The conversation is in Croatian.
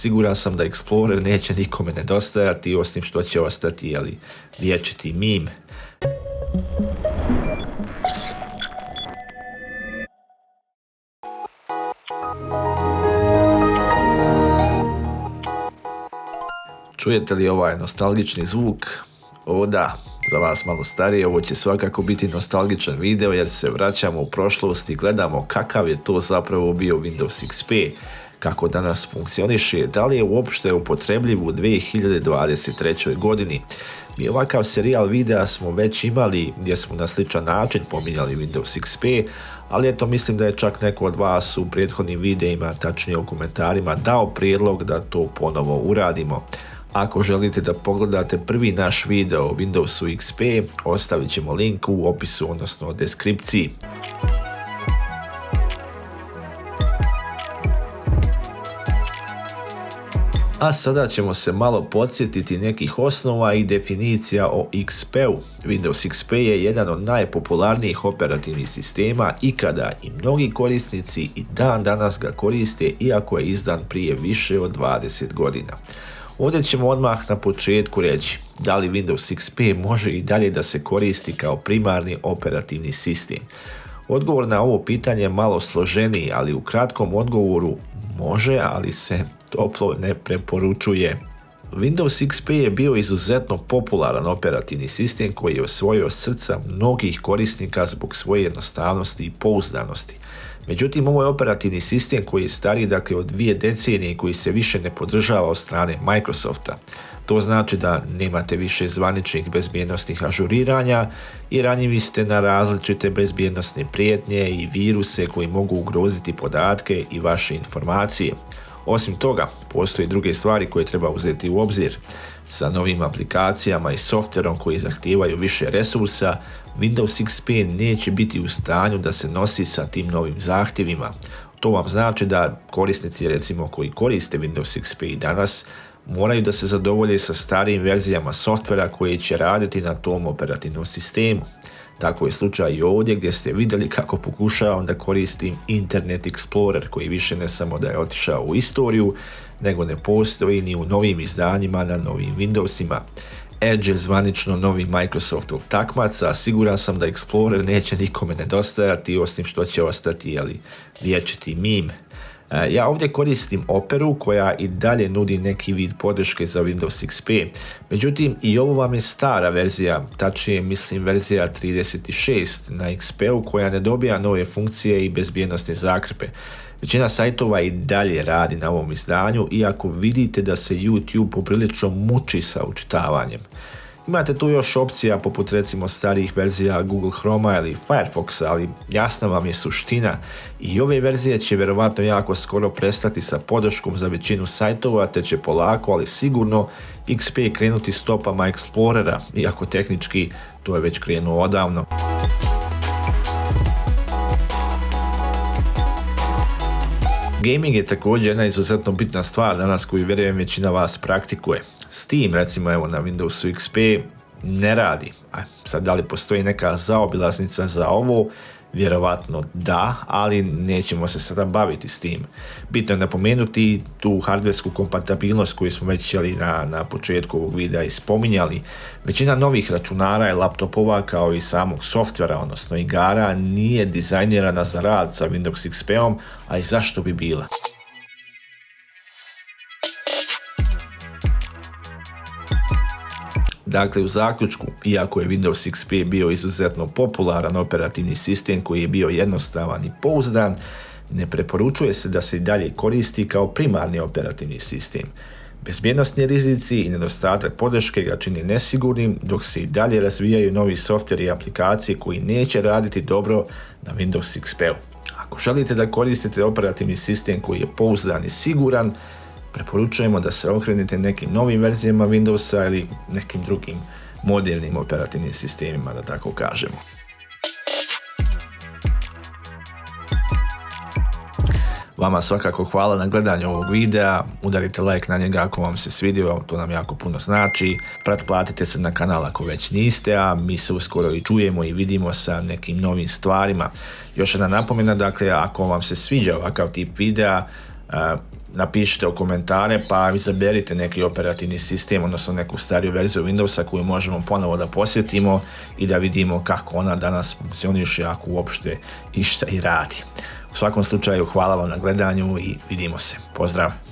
Siguran sam da Explorer neće nikome nedostajati, osim što će ostati vječiti mim. Čujete li ovaj nostalgični zvuk? O da, za vas malo starije ovo će svakako biti nostalgičan video jer se vraćamo u prošlost i gledamo kakav je to zapravo bio Windows XP, kako danas funkcioniše, da li je uopšte upotrebljiv u 2023. godini. Mi ovakav serijal videa smo već imali gdje smo na sličan način pominjali Windows XP, ali eto mislim da je čak neko od vas u prethodnim videima, tačnije u komentarima, dao prijedlog da to ponovo uradimo. Ako želite da pogledate prvi naš video o Windowsu XP, ostavit ćemo link u opisu, odnosno deskripciji. A sada ćemo se malo podsjetiti nekih osnova i definicija o XP-u. Windows XP je jedan od najpopularnijih operativnih sistema ikada i mnogi korisnici i dan danas ga koriste iako je izdan prije više od 20 godina. Ovdje ćemo odmah na početku reći da li Windows XP može i dalje da se koristi kao primarni operativni sistem. Odgovor na ovo pitanje je malo složeniji, ali u kratkom odgovoru može, ali se toplo ne preporučuje. Windows XP je bio izuzetno popularan operativni sistem koji je osvojio srca mnogih korisnika zbog svoje jednostavnosti i pouzdanosti. Međutim, ovo je operativni sistem koji je stariji od 2 decenije i koji se više ne podržava od strane Microsofta. To znači da nemate više zvaničnih bezbjednosnih ažuriranja i ranjivi ste na različite bezbjednosne prijetnje i viruse koji mogu ugroziti podatke i vaše informacije. Osim toga, postoje druge stvari koje treba uzeti u obzir. Sa novim aplikacijama i softverom koji zahtijevaju više resursa, Windows XP neće biti u stanju da se nosi sa tim novim zahtjevima. To vam znači da korisnici koji koriste Windows XP i danas moraju da se zadovolje sa starijim verzijama softvera koji će raditi na tom operativnom sistemu. Tako je slučaj i ovdje gdje ste vidjeli kako pokušavam da koristim Internet Explorer koji više ne samo da je otišao u istoriju, nego ne postoji ni u novim izdanjima na novim Windowsima. Edge je zvanično novi Microsoftov takmac, a siguran sam da Explorer neće nikome nedostajati osim što će ostati vječiti mim. Ja ovdje koristim Operu koja i dalje nudi neki vid podrške za Windows XP. Međutim, i ovo vam je stara verzija, tačnije mislim verzija 36 na XP-u koja ne dobija nove funkcije i bezbjednosne zakrpe. Većina sajtova i dalje radi na ovom izdanju, iako vidite da se YouTube poprilično muči sa učitavanjem. Imate tu još opcija poput recimo starijih verzija Google Chroma ili Firefoxa, ali jasna vam je suština i ove verzije će vjerovatno jako skoro prestati sa podrškom za većinu sajtova, te će polako, ali sigurno XP krenuti stopama Explorera, iako tehnički to je već krenuo odavno. Gaming je također jedna izuzetno bitna stvar danas koju vjerujem većina vas praktikuje. Steam recimo na Windowsu XP ne radi. Sad da li postoji neka zaobilaznica za ovo? Vjerovatno da, ali nećemo se sada baviti s tim. Bitno je napomenuti tu hardversku kompatibilnost koju smo već na početku ovog videa i spominjali. Većina novih računara i laptopova kao i samog softvera, odnosno igara, nije dizajnirana za rad sa Windows XP-om, a i zašto bi bila? Dakle, u zaključku, iako je Windows XP bio izuzetno popularan operativni sistem koji je bio jednostavan i pouzdan, ne preporučuje se da se i dalje koristi kao primarni operativni sistem. Bezbjednosni rizici i nedostatak podrške ga čini nesigurnim, dok se i dalje razvijaju novi softveri i aplikacije koji neće raditi dobro na Windows XP-u. Ako želite da koristite operativni sistem koji je pouzdan i siguran, preporučujemo da se okrenete nekim novim verzijama Windowsa ili nekim drugim modernim operativnim sistemima, da tako kažemo. Vama svakako hvala na gledanju ovog videa, udarite like na njega ako vam se svidio, to nam jako puno znači. Pretplatite se na kanal ako već niste, a mi se uskoro i čujemo i vidimo sa nekim novim stvarima. Još jedna napomena, dakle, ako vam se sviđa ovakav tip videa, napišite u komentare pa izaberite neki operativni sistem, odnosno neku stariju verziju Windowsa koju možemo ponovo da posjetimo i da vidimo kako ona danas funkcioniše, ako uopšte išta i radi. U svakom slučaju hvala vam na gledanju i vidimo se. Pozdrav!